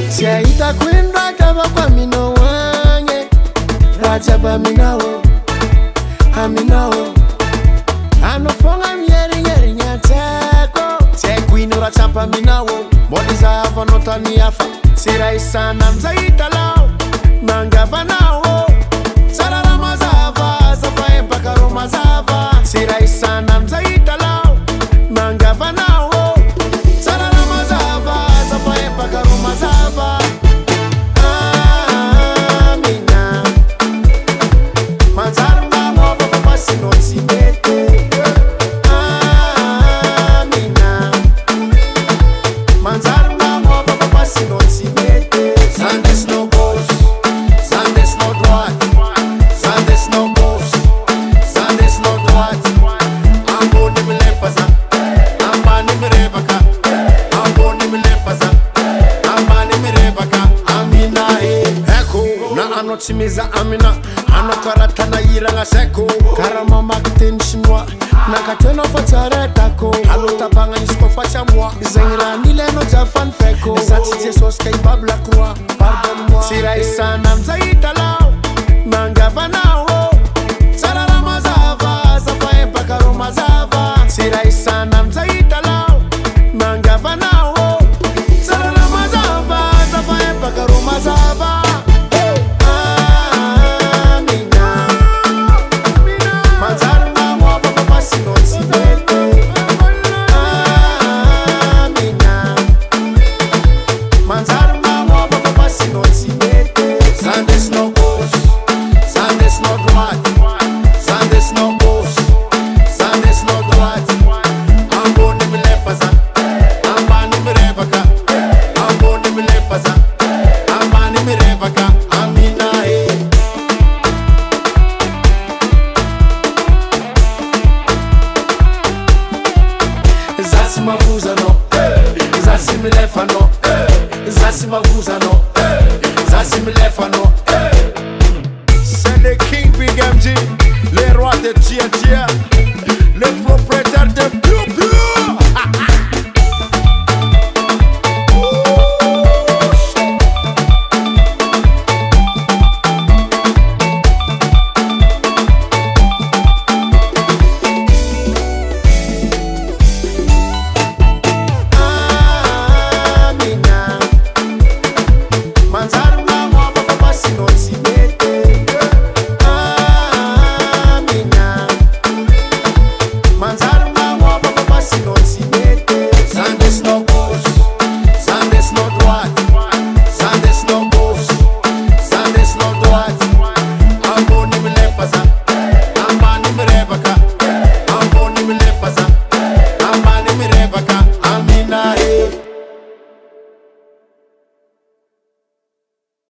Siaita kwenda kava kwa mino wange Rajaba minao Aminao Anofonga mieri nyateko Tekwini rachapa minao Moliza hava notani afa Sira isana mzaita lao Nangava nao Sarara mazava Zafa empaka roma zava Sira isana mzaita lao Nangava nao Sarara mazava Zafa empaka roma zava Amina Manzaru namo Baba pasi notsi bete Amina Manzaru namo Baba pasi notsi bete Sandes no gauche Sandes no droite Sandes no gauche Sandes no droite Ambo ni mlefaza Amba ni mrevaka Ambo ni mlefaza Amba ni mrevaka Amina Eko na anotimiza Amina Anokarata na iranga seko Karama makten chinois Nakateno fataretako Alotapanga nisko facha moi Zengira nileno jafan feko Zatije soska ibabla croix Pardonne-moi Sira isana mzaita lao Nangava nao Sarara mazava Zafa empaka roma zava Sira isana mzaita lao Nangava nao Sarara mazava Zafa empaka roma zava Sandes no gauche, Sandes no droite, Sandes no gauche, Sandes no droite. Ambo ni mlefaza, amba ni mrevaka, Ambo ni mlefaza, amba ni mrevaka. Amina Zasi mavuza no, Zasi mlefa no, Zasi mavuza no, Zasi mlefa no. C'est le King Big MG, le roi de Tia Tia, le propriétaire de Blue.